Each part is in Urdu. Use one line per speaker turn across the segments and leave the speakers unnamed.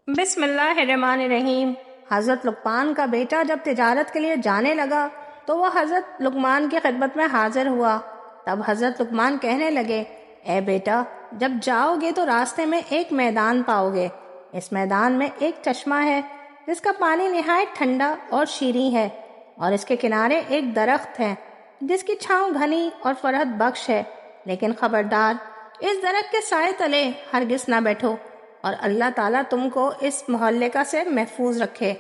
بسم اللہ الرحمن الرحیم۔ حضرت لقمان کا بیٹا جب تجارت کے لیے جانے لگا تو وہ حضرت لقمان کی خدمت میں حاضر ہوا۔ تب حضرت لقمان کہنے لگے، اے بیٹا، جب جاؤ گے تو راستے میں ایک میدان پاؤ گے۔ اس میدان میں ایک چشمہ ہے جس کا پانی نہایت ٹھنڈا اور شیریں ہے، اور اس کے کنارے ایک درخت ہے جس کی چھاؤں گھنی اور فرحت بخش ہے، لیکن خبردار، اس درخت کے سائے تلے ہرگز نہ بیٹھو، اور اللہ تعالیٰ تم کو اس مہلکہ سے محفوظ رکھے۔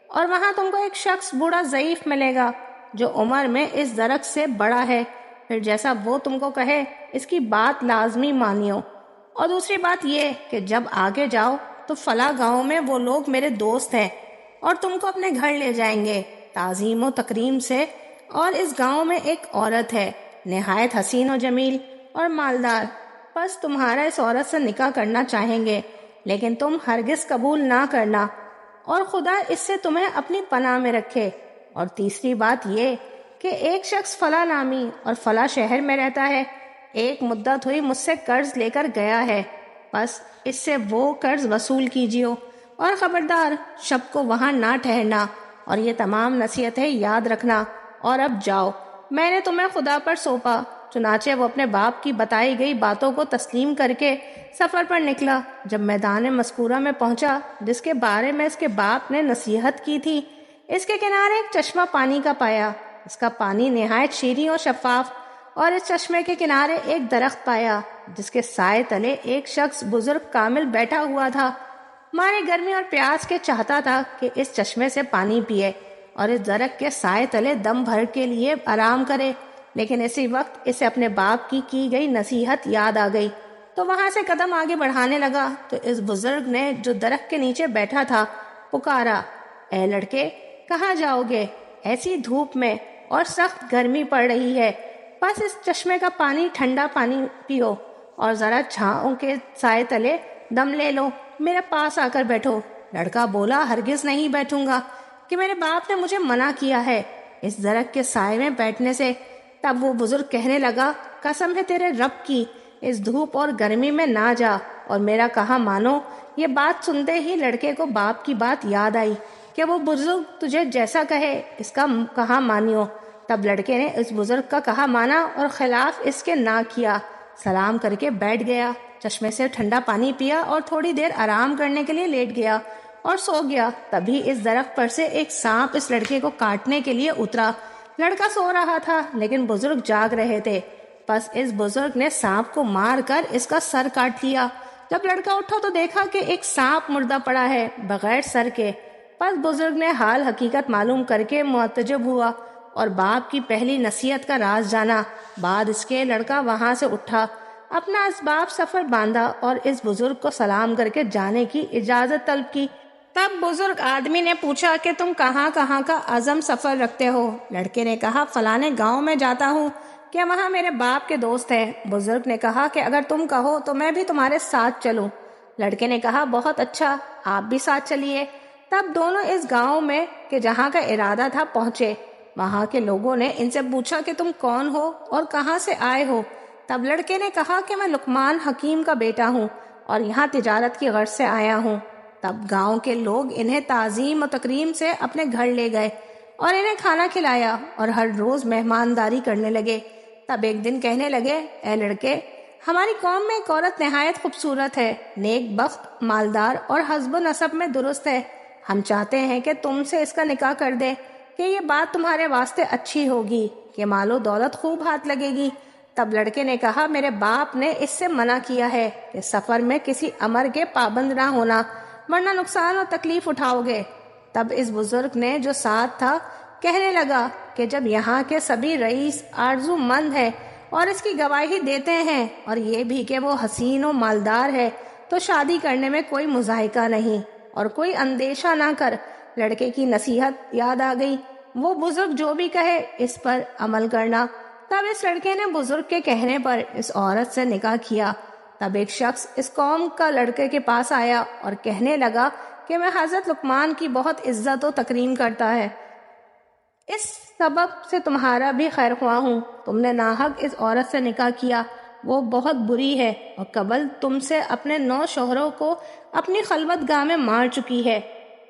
اور وہاں تم کو ایک شخص بوڑھا ضعیف ملے گا جو عمر میں اس درخت سے بڑا ہے، پھر جیسا وہ تم کو کہے اس کی بات لازمی مانیو۔ اور دوسری بات یہ کہ جب آگے جاؤ تو فلاں گاؤں میں وہ لوگ میرے دوست ہیں اور تم کو اپنے گھر لے جائیں گے تعظیم و تکریم سے، اور اس گاؤں میں ایک عورت ہے نہایت حسین و جمیل اور مالدار، بس تمہارا اس عورت سے نکاح کرنا چاہیں گے، لیکن تم ہرگز قبول نہ کرنا، اور خدا اس سے تمہیں اپنی پناہ میں رکھے۔ اور تیسری بات یہ کہ ایک شخص فلاں نامی اور فلاں شہر میں رہتا ہے، ایک مدت ہوئی مجھ سے قرض لے کر گیا ہے، بس اس سے وہ قرض وصول کیجیو، اور خبردار، شب کو وہاں نہ ٹھہرنا، اور یہ تمام نصیحتیں یاد رکھنا، اور اب جاؤ، میں نے تمہیں خدا پر سونپا۔ چنانچہ وہ اپنے باپ کی بتائی گئی باتوں کو تسلیم کر کے سفر پر نکلا۔ جب میدان مذکورہ میں پہنچا جس کے بارے میں اس کے باپ نے نصیحت کی تھی، اس کے کنارے ایک چشمہ پانی کا پایا، اس کا پانی نہایت شیریں اور شفاف، اور اس چشمے کے کنارے ایک درخت پایا جس کے سائے تلے ایک شخص بزرگ کامل بیٹھا ہوا تھا، مارے گرمی اور پیاس کے چاہتا تھا کہ اس چشمے سے پانی پیے اور اس درخت کے سائے تلے دم بھر کے لیے آرام کرے، لیکن اسی وقت اسے اپنے باپ کی گئی نصیحت یاد آ گئی، تو وہاں سے قدم آگے بڑھانے لگا تو اس بزرگ نے جو درخت کے نیچے بیٹھا تھا پکارا، اے لڑکے، کہاں جاؤ گے؟ ایسی دھوپ میں اور سخت گرمی پڑ رہی ہے، بس اس چشمے کا پانی، ٹھنڈا پانی پیو اور ذرا چھاؤں کے سائے تلے دم لے لو، میرے پاس آ کر بیٹھو۔ لڑکا بولا، ہرگز نہیں بیٹھوں گا، کہ میرے باپ نے مجھے منع کیا ہے اس درخت کے سائے میں بیٹھنے سے۔ تب وہ بزرگ کہنے لگا، قسم ہے تیرے رب کی، اس دھوپ اور گرمی میں نہ جا اور میرا کہا مانو۔ یہ بات سنتے ہی لڑکے کو باپ کی بات یاد آئی کہ وہ بزرگ تجھے جیسا کہے اس کا کہا مانیو۔ تب لڑکے نے اس بزرگ کا کہا مانا اور خلاف اس کے نہ کیا، سلام کر کے بیٹھ گیا، چشمے سے ٹھنڈا پانی پیا اور تھوڑی دیر آرام کرنے کے لیے لیٹ گیا اور سو گیا۔ تبھی اس درخت پر سے ایک سانپ اس لڑکے کو کاٹنے کے لیے اترا۔ لڑکا سو رہا تھا لیکن بزرگ جاگ رہے تھے، بس اس بزرگ نے سانپ کو مار کر اس کا سر کاٹ لیا۔ جب لڑکا اٹھا تو دیکھا کہ ایک سانپ مردہ پڑا ہے بغیر سر کے۔ پس بزرگ نے حال حقیقت معلوم کر کے معتجب ہوا اور باپ کی پہلی نصیحت کا راز جانا۔ بعد اس کے لڑکا وہاں سے اٹھا، اپنا اسباب سفر باندھا اور اس بزرگ کو سلام کر کے جانے کی اجازت طلب کی۔ تب بزرگ آدمی نے پوچھا کہ تم کہاں کہاں کا عزم سفر رکھتے ہو؟ لڑکے نے کہا، فلانے گاؤں میں جاتا ہوں کہ وہاں میرے باپ کے دوست ہیں۔ بزرگ نے کہا کہ اگر تم کہو تو میں بھی تمہارے ساتھ چلوں۔ لڑکے نے کہا، بہت اچھا، آپ بھی ساتھ چلیے۔ تب دونوں اس گاؤں میں کہ جہاں کا ارادہ تھا پہنچے۔ وہاں کے لوگوں نے ان سے پوچھا کہ تم کون ہو اور کہاں سے آئے ہو؟ تب لڑکے نے کہا کہ میں لقمان حکیم کا بیٹا ہوں اور یہاں تجارت کی غرض سے آیا ہوں۔ تب گاؤں کے لوگ انہیں تعظیم و تکریم سے اپنے گھر لے گئے اور انہیں کھانا کھلایا اور ہر روز مہمانداری کرنے لگے۔ تب ایک دن کہنے لگے، اے لڑکے، ہماری قوم میں ایک عورت نہایت خوبصورت ہے، نیک بخت، مالدار اور حسب و نسب میں درست ہے۔ ہم چاہتے ہیں کہ تم سے اس کا نکاح کر دے کہ یہ بات تمہارے واسطے اچھی ہوگی کہ مال و دولت خوب ہاتھ لگے گی۔ تب لڑکے نے کہا، میرے باپ نے اس سے منع کیا ہے کہ سفر میں کسی امر کے پابند نہ ہونا، ورنہ نقصان اور تکلیف اٹھاؤ گے۔ تب اس بزرگ نے جو ساتھ تھا کہنے لگا کہ جب یہاں کے سبھی رئیس آرزو مند ہے اور اس کی گواہی دیتے ہیں اور یہ بھی کہ وہ حسین و مالدار ہے، تو شادی کرنے میں کوئی مضاحکہ نہیں اور کوئی اندیشہ نہ کر۔ لڑکے کی نصیحت یاد آ گئی، وہ بزرگ جو بھی کہے اس پر عمل کرنا۔ تب اس لڑکے نے بزرگ کے کہنے پر اس عورت سے نکاح کیا۔ تب ایک شخص اس قوم کا لڑکے کے پاس آیا اور کہنے لگا کہ میں حضرت لقمان کی بہت عزت و تکریم کرتا ہے، اس سبب سے تمہارا بھی خیر خواہ ہوں۔ تم نے ناحق اس عورت سے نکاح کیا، وہ بہت بری ہے اور قبل تم سے اپنے 9 شوہروں کو اپنی خلوت گاہ میں مار چکی ہے،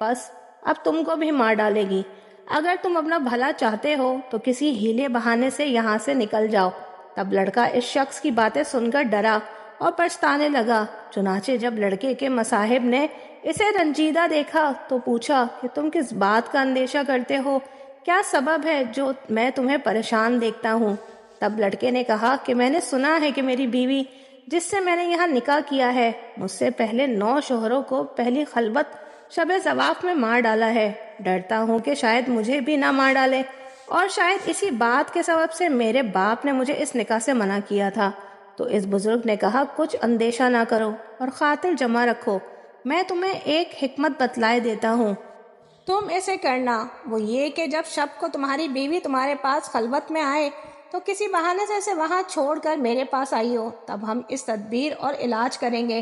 بس اب تم کو بھی مار ڈالے گی۔ اگر تم اپنا بھلا چاہتے ہو تو کسی ہیلے بہانے سے یہاں سے نکل جاؤ۔ تب لڑکا اس شخص کی باتیں سن کر ڈرا اور پچھتانے لگا۔ چنانچہ جب لڑکے کے مصاحب نے اسے رنجیدہ دیکھا تو پوچھا کہ تم کس بات کا اندیشہ کرتے ہو؟ کیا سبب ہے جو میں تمہیں پریشان دیکھتا ہوں؟ تب لڑکے نے کہا کہ میں نے سنا ہے کہ میری بیوی جس سے میں نے یہاں نکاح کیا ہے مجھ سے پہلے 9 شوہروں کو پہلی خلوت شب زواف میں مار ڈالا ہے۔ ڈرتا ہوں کہ شاید مجھے بھی نہ مار ڈالے، اور شاید اسی بات کے سبب سے میرے باپ نے مجھے اس نکاح سے منع کیا تھا۔ تو اس بزرگ نے کہا کچھ اندیشہ نہ کرو اور خاطر جمع رکھو، میں تمہیں ایک حکمت بتلائے دیتا ہوں، تم اسے کرنا۔ وہ یہ کہ جب شب کو تمہاری بیوی تمہارے پاس خلوت میں آئے تو کسی بہانے سے اسے وہاں چھوڑ کر میرے پاس آئی ہو، تب ہم اس تدبیر اور علاج کریں گے۔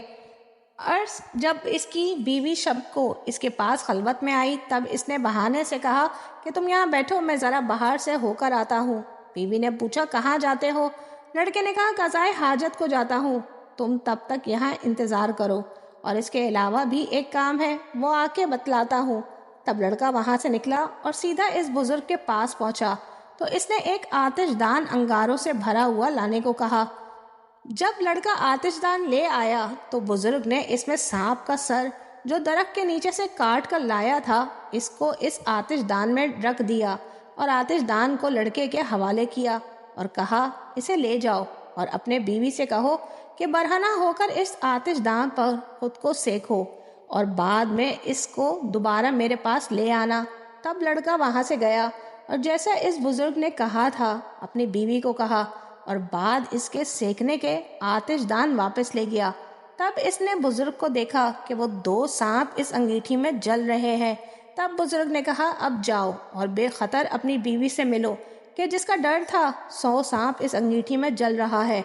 عرض جب اس کی بیوی شب کو اس کے پاس خلوت میں آئی تب اس نے بہانے سے کہا کہ تم یہاں بیٹھو، میں ذرا باہر سے ہو کر آتا ہوں۔ بیوی نے پوچھا کہاں جاتے ہو؟ لڑکے نے کہا قضائے حاجت کو جاتا ہوں، تم تب تک یہاں انتظار کرو، اور اس کے علاوہ بھی ایک کام ہے، وہ آ کے بتلاتا ہوں۔ تب لڑکا وہاں سے نکلا اور سیدھا اس بزرگ کے پاس پہنچا تو اس نے ایک آتش دان انگاروں سے بھرا ہوا لانے کو کہا۔ جب لڑکا آتش دان لے آیا تو بزرگ نے اس میں سانپ کا سر جو درخت کے نیچے سے کاٹ کر لایا تھا اس کو اس آتش دان میں رکھ دیا، اور آتش دان کو لڑکے کے حوالے کیا اور کہا اسے لے جاؤ اور اپنے بیوی سے کہو کہ برہنہ ہو کر اس آتش دان پر خود کو سیکھو، اور بعد میں اس کو دوبارہ میرے پاس لے آنا۔ تب لڑکا وہاں سے گیا اور جیسا اس بزرگ نے کہا تھا اپنی بیوی کو کہا، اور بعد اس کے سیکنے کے آتش دان واپس لے گیا۔ تب اس نے بزرگ کو دیکھا کہ وہ 2 سانپ اس انگیٹھی میں جل رہے ہیں۔ تب بزرگ نے کہا اب جاؤ اور بے خطر اپنی بیوی سے ملو کہ جس کا ڈر تھا 100 سانپ اس انگیٹھی میں جل رہا ہے،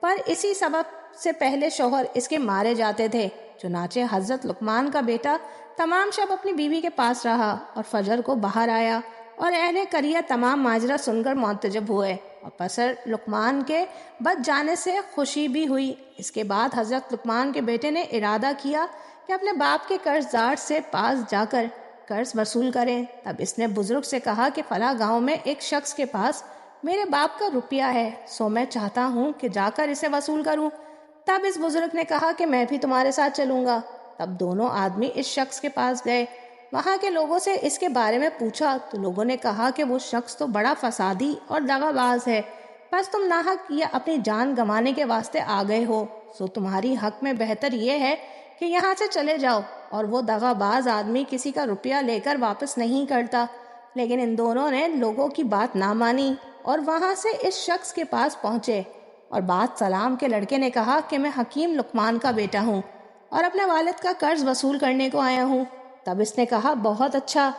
پر اسی سبب سے پہلے شوہر اس کے مارے جاتے تھے۔ چنانچہ حضرت لقمان کا بیٹا تمام شب اپنی بیوی کے پاس رہا اور فجر کو باہر آیا، اور اہل قریہ تمام ماجرا سن کر معتجب ہوئے، اور پسر لقمان کے بچ جانے سے خوشی بھی ہوئی۔ اس کے بعد حضرت لقمان کے بیٹے نے ارادہ کیا کہ اپنے باپ کے قرض دار سے پاس جا کر قرض وصول کریں۔ تب اس نے بزرگ سے کہا کہ فلاں گاؤں میں ایک شخص کے پاس میرے باپ کا روپیہ ہے، سو میں چاہتا ہوں کہ جا کر اسے وصول کروں۔ تب اس بزرگ نے کہا کہ میں بھی تمہارے ساتھ چلوں گا۔ تب دونوں آدمی اس شخص کے پاس گئے، وہاں کے لوگوں سے اس کے بارے میں پوچھا تو لوگوں نے کہا کہ وہ شخص تو بڑا فسادی اور دغا باز ہے، بس تم ناحق یا اپنی جان گنوانے کے واسطے آ گئے ہو، سو تمہاری حق میں بہتر یہ ہے کہ یہاں سے چلے جاؤ۔ اور وہ دغا باز آدمی کسی کا روپیہ لے کر واپس نہیں کرتا۔ لیکن ان دونوں نے لوگوں کی بات نہ مانی اور وہاں سے اس شخص کے پاس پہنچے، اور بات سلام کے لڑکے نے کہا کہ میں حکیم لقمان کا بیٹا ہوں اور اپنے والد کا قرض وصول کرنے کو آیا ہوں۔ تب اس نے کہا بہت اچھا،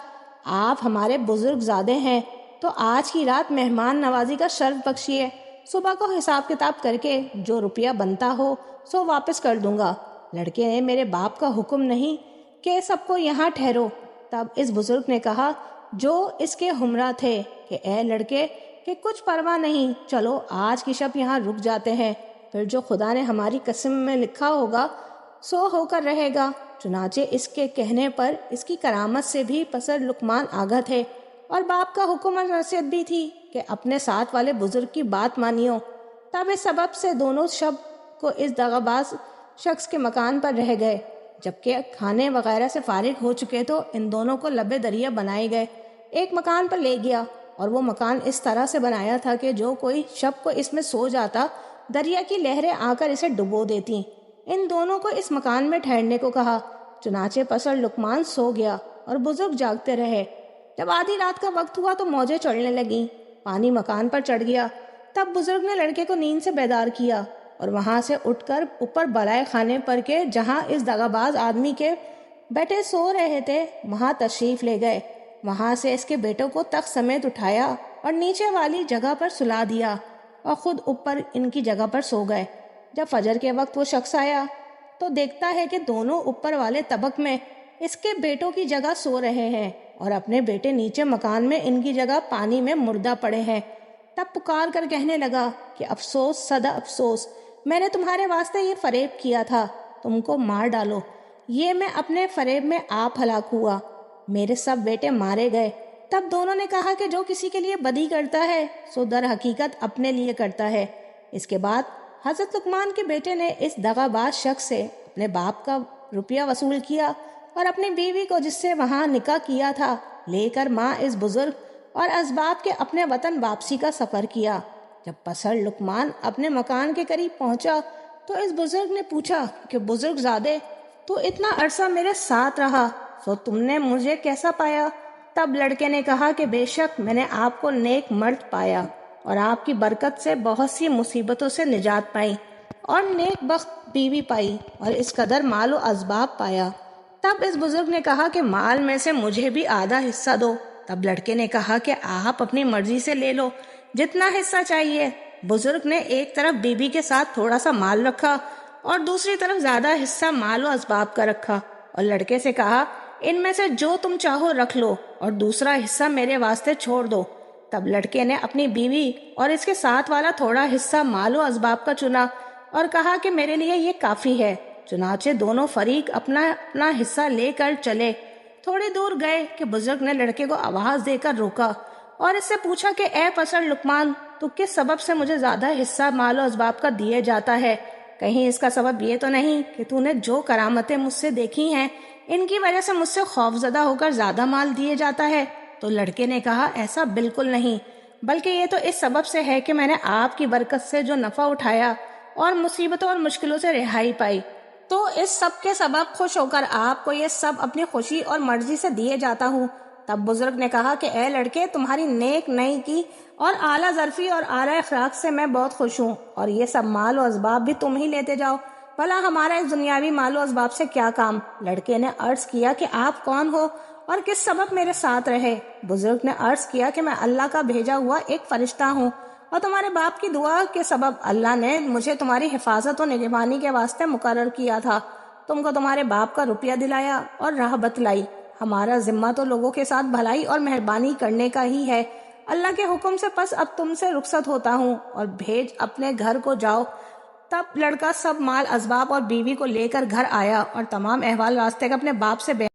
آپ ہمارے بزرگ زادے ہیں تو آج کی رات مہمان نوازی کا شرف بخشیے، صبح کو حساب کتاب کر کے جو روپیہ بنتا ہو سو واپس کر دوں گا۔ لڑکے نے میرے باپ کا حکم نہیں کہ سب کو یہاں ٹھہرو۔ تب اس بزرگ نے کہا جو اس کے ہمراہ تھے کہ اے لڑکے کہ کچھ پرواہ نہیں، چلو آج کی شب یہاں رک جاتے ہیں، پھر جو خدا نے ہماری قسم میں لکھا ہوگا سو ہو کر رہے گا۔ چنانچہ اس کے کہنے پر اس کی کرامت سے بھی پسر لقمان آگاہ تھے، اور باپ کا حکم اور نصیحت بھی تھی کہ اپنے ساتھ والے بزرگ کی بات مانیو۔ تب اس سبب سے دونوں شب کو اس دغاباز شخص کے مکان پر رہ گئے۔ جبکہ کھانے وغیرہ سے فارغ ہو چکے تو ان دونوں کو لبے دریا بنائے گئے، ایک مکان پر لے گیا، اور وہ مکان اس طرح سے بنایا تھا کہ جو کوئی شب کو اس میں سو جاتا دریا کی لہریں آ کر اسے ڈبو دیتی۔ ان دونوں کو اس مکان میں ٹھہرنے کو کہا۔ چنانچہ پسر لقمان سو گیا اور بزرگ جاگتے رہے۔ جب آدھی رات کا وقت ہوا تو موجیں چڑھنے لگیں، پانی مکان پر چڑھ گیا۔ تب بزرگ نے لڑکے کو نیند سے بیدار کیا اور وہاں سے اٹھ کر اوپر بالائے خانے پر کے جہاں اس دغاباز آدمی کے بیٹے سو رہے تھے وہاں تشریف لے گئے۔ وہاں سے اس کے بیٹوں کو تخت سمیت اٹھایا اور نیچے والی جگہ پر سلا دیا، اور خود اوپر ان کی جگہ پر سو گئے۔ جب فجر کے وقت وہ شخص آیا تو دیکھتا ہے کہ دونوں اوپر والے طبق میں اس کے بیٹوں کی جگہ سو رہے ہیں، اور اپنے بیٹے نیچے مکان میں ان کی جگہ پانی میں مردہ پڑے ہیں۔ تب پکار کر کہنے لگا کہ افسوس صد افسوس، میں نے تمہارے واسطے یہ فریب کیا تھا، تم کو مار ڈالو۔ یہ میں اپنے فریب میں آپ ہلاک ہوا، میرے سب بیٹے مارے گئے۔ تب دونوں نے کہا کہ جو کسی کے لیے بدی کرتا ہے سو در حقیقت اپنے لیے کرتا ہے۔ اس کے بعد حضرت لقمان کے بیٹے نے اس دغا باز شخص سے اپنے باپ کا روپیہ وصول کیا اور اپنی بیوی کو جس سے وہاں نکاح کیا تھا لے کر ماں اس بزرگ اور اسباب کے اپنے وطن واپسی کا سفر کیا۔ جب پسر لقمان اپنے مکان کے قریب پہنچا تو اس بزرگ نے پوچھا کہ بزرگ زادے، تو اتنا عرصہ میرے ساتھ رہا، سو تم نے مجھے کیسا پایا؟ تب لڑکے نے کہا کہ بے شک میں نے آپ کو نیک مرد پایا اور آپ کی برکت سے بہت سی مصیبتوں سے نجات پائی اور نیک بخت بیوی پائی اور اس قدر مال و اسباب پایا۔ تب اس بزرگ نے کہا کہ مال میں سے مجھے بھی آدھا حصہ دو۔ تب لڑکے نے کہا کہ آپ اپنی مرضی سے لے لو، جتنا حصہ چاہیے۔ بزرگ نے ایک طرف بیوی کے ساتھ تھوڑا سا مال رکھا اور دوسری طرف زیادہ حصہ مال و اسباب کا رکھا اور لڑکے سے کہا ان میں سے جو تم چاہو رکھ لو اور دوسرا حصہ میرے واسطے چھوڑ دو۔ تب لڑکے نے اپنی بیوی اور اس کے ساتھ والا تھوڑا حصہ مال و اسباب کا چنا اور کہا کہ میرے لیے یہ کافی ہے۔ چنانچہ دونوں فریق اپنا اپنا حصہ لے کر چلے۔ تھوڑی دور گئے کہ بزرگ نے لڑکے کو آواز دے کر روکا اور اس سے پوچھا کہ اے پسر لقمان، تو کس سبب سے مجھے زیادہ حصہ مال و اسباب کا دیے جاتا ہے؟ کہیں اس کا سبب یہ تو نہیں کہ تو نے جو کرامتیں مجھ سے دیکھی ہیں ان کی وجہ سے مجھ سے خوف زدہ ہو کر زیادہ مال دیے جاتا ہے؟ تو لڑکے نے کہا ایسا بالکل نہیں، بلکہ یہ تو اس سبب سے ہے کہ میں نے آپ کی برکت سے جو نفع اٹھایا اور مصیبتوں اور مشکلوں سے رہائی پائی، تو اس سب کے سبب خوش ہو کر آپ کو یہ سب اپنی خوشی اور مرضی سے دیے جاتا ہوں۔ تب بزرگ نے کہا کہ اے لڑکے، تمہاری نیک نئی کی اور اعلیٰ ظرفی اور اعلیٰ اخلاق سے میں بہت خوش ہوں، اور یہ سب مال و اسباب بھی تم ہی لیتے جاؤ، بھلا ہمارا اس دنیاوی مال و اسباب سے کیا کام؟ لڑکے نے عرض کیا کہ آپ کون ہو اور کس سبب میرے ساتھ رہے؟ بزرگ نے عرض کیا کہ میں اللہ کا بھیجا ہوا ایک فرشتہ ہوں اور تمہارے باپ کی دعا کے سبب اللہ نے مجھے تمہاری حفاظت و نگہبانی کے واسطے مقرر کیا تھا۔ تم کو تمہارے باپ کا روپیہ دلایا اور راہ بتلائی۔ ہمارا ذمہ تو لوگوں کے ساتھ بھلائی اور مہربانی کرنے کا ہی ہے۔ اللہ کے حکم سے پس اب تم سے رخصت ہوتا ہوں اور بھیج اپنے گھر کو جاؤ۔ تب لڑکا سب مال اسباب اور بیوی کو لے کر گھر آیا اور تمام احوال راستے کا اپنے باپ سے بیان